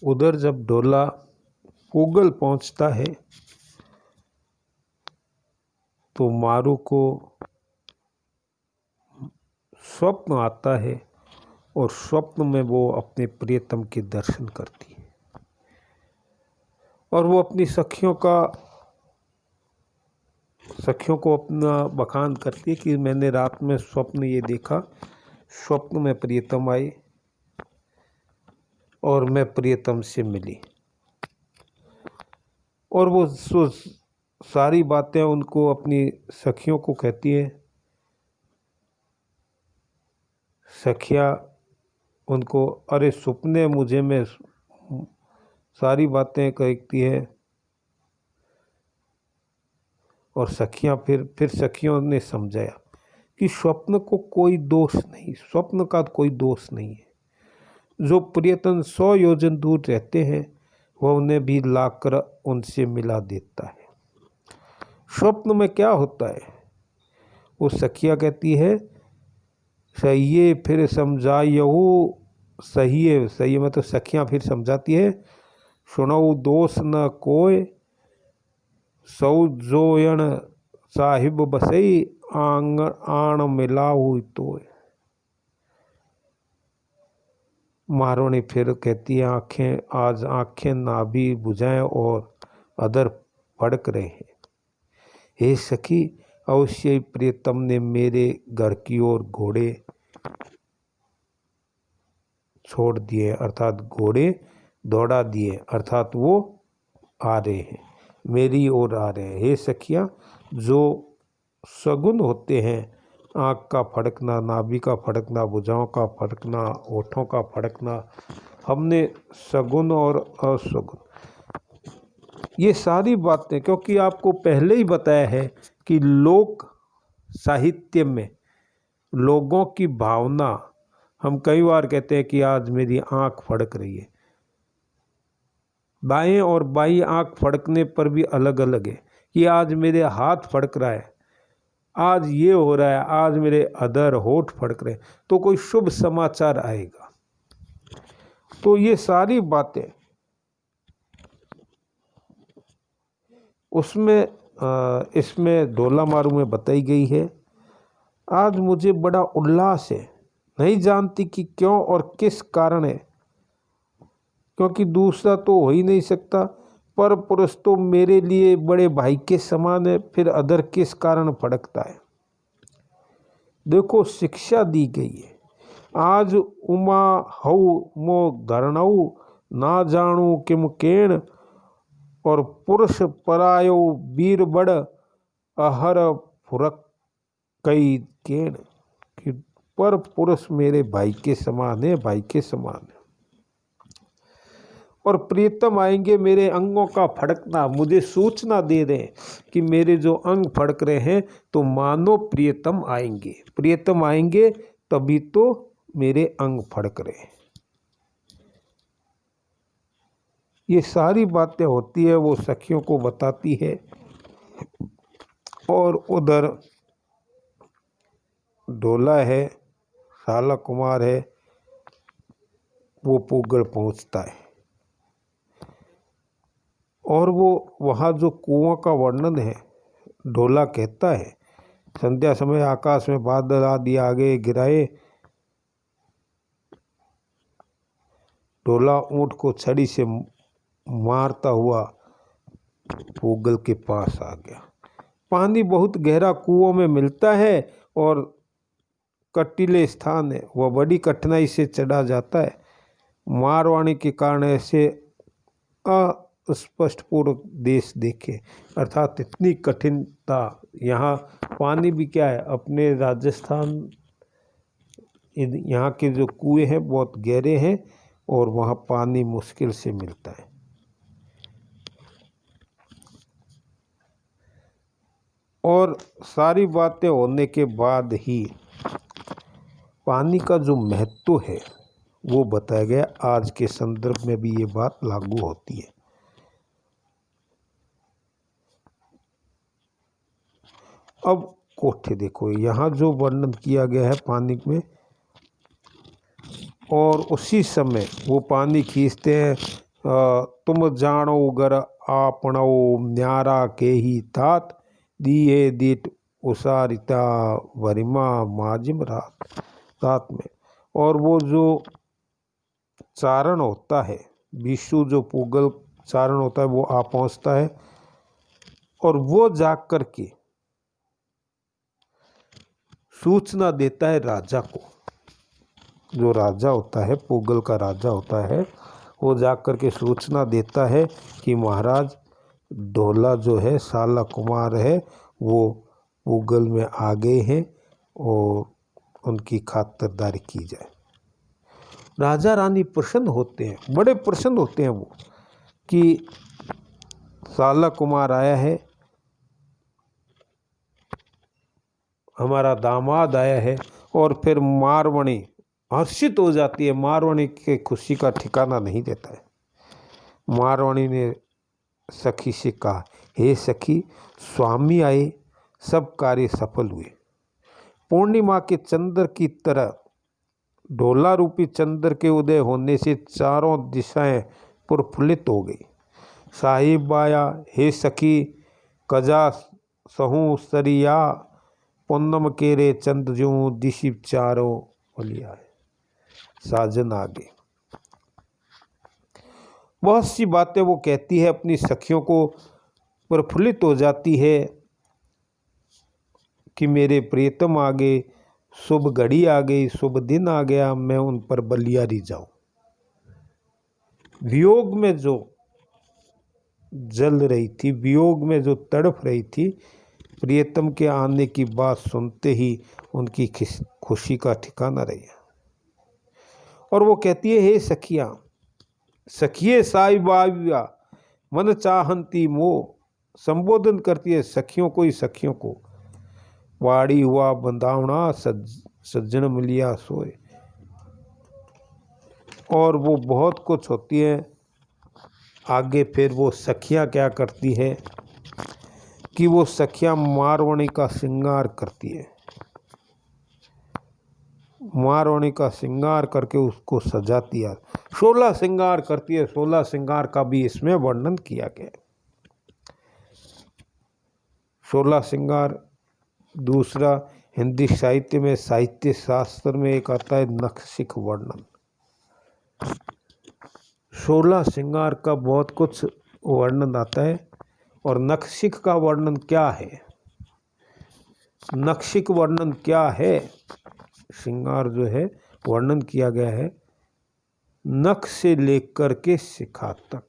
उधर जब ढोला पूगल पहुंचता है तो मारू को स्वप्न आता है और स्वप्न में वो अपने प्रियतम के दर्शन करती है और वो अपनी सखियों को अपना बखान करती है कि मैंने रात में स्वप्न ये देखा, स्वप्न में प्रियतम आई और मैं प्रियतम से मिली। और वो सारी बातें उनको अपनी सखियों को कहती है। सखियाँ उनको अरे सपने मुझे में सारी बातें कहती है और सखियाँ फिर सखियों ने समझाया कि स्वप्न को कोई दोष नहीं, स्वप्न का कोई दोष नहीं है। जो प्रियतम 100 योजन दूर रहते हैं वह उन्हें भी लाकर उनसे मिला देता है। स्वप्न में क्या होता है? वो सखिया कहती है सही है, फिर समझायहु सही है, सही है। मतलब सखियाँ फिर समझाती है सुनऊ दोष न कोय, सौ जोयन साहिब बसई आण मिलाऊ तो। महारानी फिर कहती है आज आंखें ना भी बुझाएं और अधर फड़क रहे हैं। हे सखी, अवश्य ही प्रियतम ने मेरे घर की ओर घोड़े छोड़ दिए, अर्थात घोड़े दौड़ा दिए, अर्थात वो आ रहे हैं, मेरी ओर आ रहे हैं। हे सखिया, जो सगुन होते हैं, आँख का फड़कना, नाभि का फड़कना, भुजाओं का फड़कना, होठों का फड़कना, हमने सगुन और असगुन ये सारी बातें, क्योंकि आपको पहले ही बताया है कि लोक साहित्य में लोगों की भावना, हम कई बार कहते हैं कि आज मेरी आँख फड़क रही है। दाएं और बाईं आँख फड़कने पर भी अलग अलग है कि आज मेरे हाथ फड़क रहा है, आज ये हो रहा है, आज मेरे अधर होठ फड़क रहे, तो कोई शुभ समाचार आएगा। तो ये सारी बातें इसमें ढोला मारू में बताई गई है। आज मुझे बड़ा उल्लास है, नहीं जानती कि क्यों और किस कारण है, क्योंकि दूसरा तो हो ही नहीं सकता। पर पुरुष तो मेरे लिए बड़े भाई के समान है, फिर अधर किस कारण फड़कता है। देखो, शिक्षा दी गई है। आज उमा हऊ मो धरणऊ ना जानू किम केण, और पुरुष परायो वीर बड़ अहर फुरक कई केण, कि पर पुरुष मेरे भाई के समान है, भाई के समान है। और प्रियतम आएंगे, मेरे अंगों का फड़कना मुझे सूचना दे रहे हैं कि मेरे जो अंग फड़क रहे हैं, तो मानो प्रियतम आएंगे। प्रियतम आएंगे तभी तो मेरे अंग फड़क रहे हैं। ये सारी बातें होती है, वो सखियों को बताती है। और उधर ढोला है, साला कुमार है, वो पूगल पहुंचता है और वो वहाँ जो कुआं का वर्णन है, ढोला कहता है संध्या समय आकाश में बादल आदि आगे गिराए, ढोला ऊंट को छड़ी से मारता हुआ पूगल के पास आ गया। पानी बहुत गहरा कुओं में मिलता है और कटीले स्थान है, वह बड़ी कठिनाई से चढ़ा जाता है। मारवाणी के कारण ऐसे अस्पष्ट पूर्व देश देखे, अर्थात इतनी कठिनता। यहाँ पानी भी क्या है, अपने राजस्थान यहाँ के जो कुएं हैं बहुत गहरे हैं और वहाँ पानी मुश्किल से मिलता है। और सारी बातें होने के बाद ही पानी का जो महत्व है वो बताया गया। आज के संदर्भ में भी ये बात लागू होती है। अब कोठे देखो, यहाँ जो वर्णन किया गया है पानी में, और उसी समय वो पानी खींचते हैं, तुम जानो गर आपणो न्यारा के ही तात, दिए दीट उसारिता वरिमा माजिम रात रात में। और वो जो चारण होता है, विशु जो पुगल चारण होता है, वो आ पहुंचता है और वो जाग कर के सूचना देता है राजा को। जो राजा होता है, पुगल का राजा होता है, वो जाग कर के सूचना देता है कि महाराज ढोला जो है, साला कुमार है, वो पुगल में आ गए हैं और उनकी खातिरदारी की जाए। राजा रानी प्रसन्न होते हैं, बड़े प्रसन्न होते हैं वो कि साला कुमार आया है, हमारा दामाद आया है। और फिर मारवणी हर्षित हो जाती है। मारवणी के खुशी का ठिकाना नहीं देता है। मारवणी ने सखी से कहा, हे सखी, स्वामी आए, सब कार्य सफल हुए। पूर्णिमा के चंद्र की तरह ढोला रूपी चंद्र के उदय होने से चारों दिशाएं प्रफुल्लित हो गई। साहिब आया, हे सखी, कजा सहू सरिया, पूनम केरे चंद जू दिशि चारों बलिया है। साजन आगे बहुत सी बातें वो कहती है, अपनी सखियों को प्रफुल्लित हो जाती है कि मेरे प्रियतम आ गए, शुभ घड़ी आ गई, शुभ दिन आ गया, मैं उन पर बलियारी जाऊं। वियोग में जो जल रही थी, वियोग में जो तड़प रही थी, प्रियतम के आने की बात सुनते ही उनकी खुशी का ठिकाना रही। और वो कहती है, हे सखियां, सखिए साहिबाविया मन चाहंती मोह, संबोधन करती है सखियों को ही सखियों को। वाड़ी हुआ बंधावना, सज्जन मिलिया सोए। और वो बहुत कुछ होती है आगे। फिर वो सखियां क्या करती है कि वो सखियां मारवणी का श्रृंगार करती है। मारवणी का श्रृंगार करके उसको सजाती है, 16 श्रृंगार करती है। 16 श्रृंगार का भी इसमें वर्णन किया गया। 16 श्रृंगार दूसरा हिंदी साहित्य में, साहित्य शास्त्र में एक आता है नखशिख वर्णन। 16 श्रृंगार का बहुत कुछ वर्णन आता है। और नखशिख का वर्णन क्या है? नखशिख वर्णन क्या है? श्रृंगार जो है वर्णन किया गया है, नख से लेकर के शिखा तक,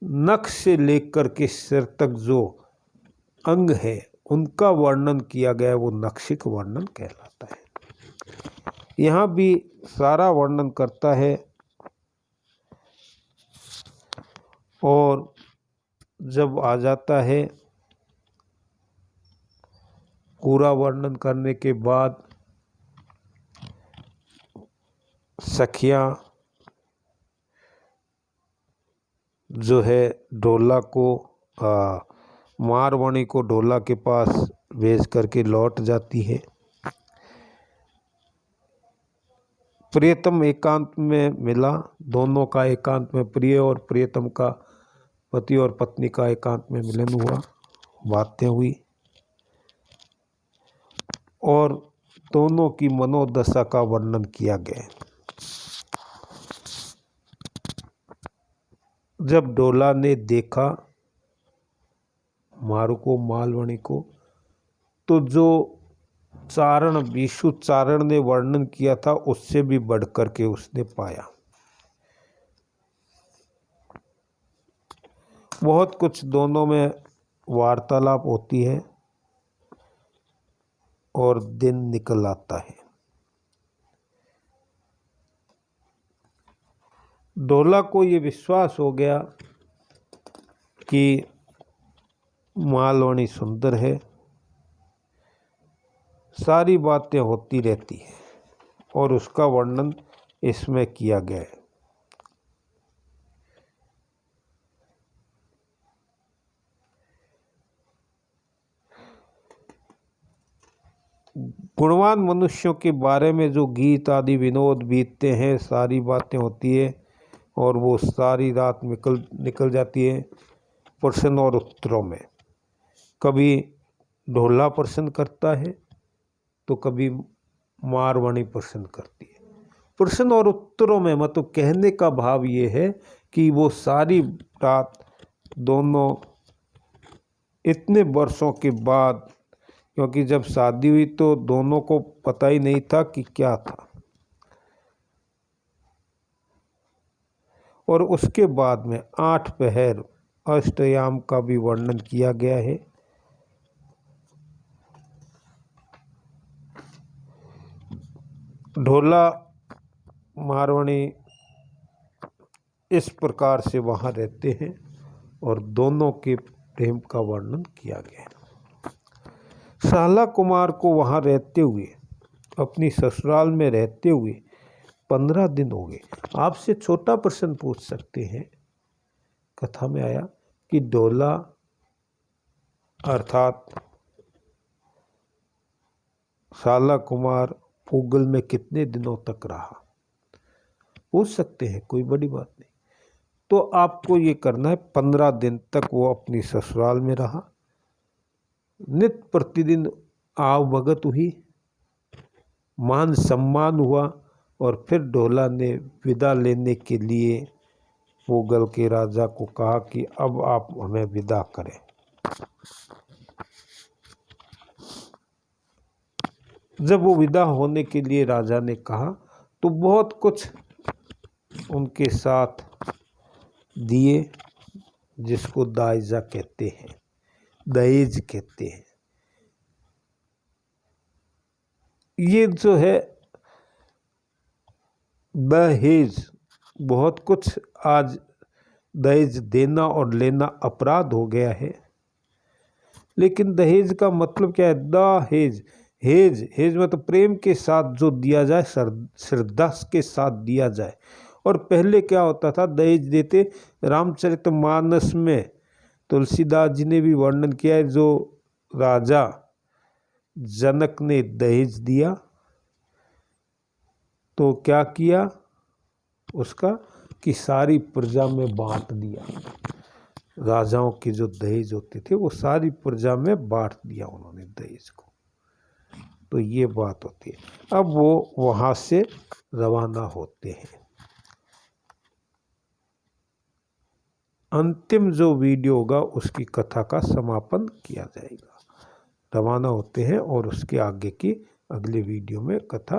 नख से लेकर के सिर तक जो अंग है उनका वर्णन किया गया है, वो नखशिख वर्णन कहलाता है। यहाँ भी सारा वर्णन करता है। और जब आ जाता है पूरा वर्णन करने के बाद, सखियां जो है ढोला को, मारवणी को ढोला के पास भेज करके लौट जाती है। प्रियतम एकांत में मिला, दोनों का एकांत में, प्रिय और प्रियतम का, पति और पत्नी का एकांत में मिलन हुआ, बातें हुई और दोनों की मनोदशा का वर्णन किया गया। जब ढोला ने देखा मारू को, मालवणी को, तो जो चारण, विशु चारण ने वर्णन किया था उससे भी बढ़कर के उसने पाया। बहुत कुछ दोनों में वार्तालाप होती है और दिन निकल आता है। ढोला को ये विश्वास हो गया कि मालवणी सुंदर है, सारी बातें होती रहती हैं और उसका वर्णन इसमें किया गया है। गुणवान मनुष्यों के बारे में जो गीत आदि विनोद बीतते हैं, सारी बातें होती है और वो सारी रात निकल जाती है प्रश्न और उत्तरों में। कभी ढोला प्रश्न करता है तो कभी मारवाणी प्रश्न करती है। प्रश्न और उत्तरों में मतलब कहने का भाव ये है कि वो सारी रात दोनों इतने वर्षों के बाद, क्योंकि जब शादी हुई तो दोनों को पता ही नहीं था कि क्या था, और उसके बाद में 8 पहर अष्टयाम का भी वर्णन किया गया है। ढोला मारवाणी इस प्रकार से वहाँ रहते हैं और दोनों के प्रेम का वर्णन किया गया है। शाला कुमार को वहाँ रहते हुए, अपनी ससुराल में रहते हुए 15 दिन हो गए। आपसे छोटा प्रश्न पूछ सकते हैं, कथा में आया कि ढोला अर्थात शाला कुमार पूगल में कितने दिनों तक रहा, पूछ सकते हैं, कोई बड़ी बात नहीं। तो आपको ये करना है, 15 दिन तक वो अपनी ससुराल में रहा, नित्य प्रतिदिन आव भगत हुई, मान सम्मान हुआ, और फिर ढोला ने विदा लेने के लिए पूगल के राजा को कहा कि अब आप हमें विदा करें। जब वो विदा होने के लिए राजा ने कहा तो बहुत कुछ उनके साथ दिए, जिसको दाइजा कहते हैं, दहेज कहते हैं। ये जो है दहेज, बहुत कुछ आज दहेज देना और लेना अपराध हो गया है। लेकिन दहेज का मतलब क्या है? दहेज, हेज मतलब प्रेम के साथ जो दिया जाए, श्रद्धा के साथ दिया जाए। और पहले क्या होता था, दहेज देते, रामचरितमानस में तुलसीदास जी ने भी वर्णन किया है, जो राजा जनक ने दहेज दिया तो क्या किया उसका, कि सारी प्रजा में बांट दिया। राजाओं के जो दहेज होते थे वो सारी प्रजा में बांट दिया उन्होंने दहेज को। तो ये बात होती है। अब वो वहाँ से रवाना होते हैं। अंतिम जो वीडियो होगा उसकी कथा का समापन किया जाएगा। रवाना होते हैं और उसके आगे की अगले वीडियो में कथा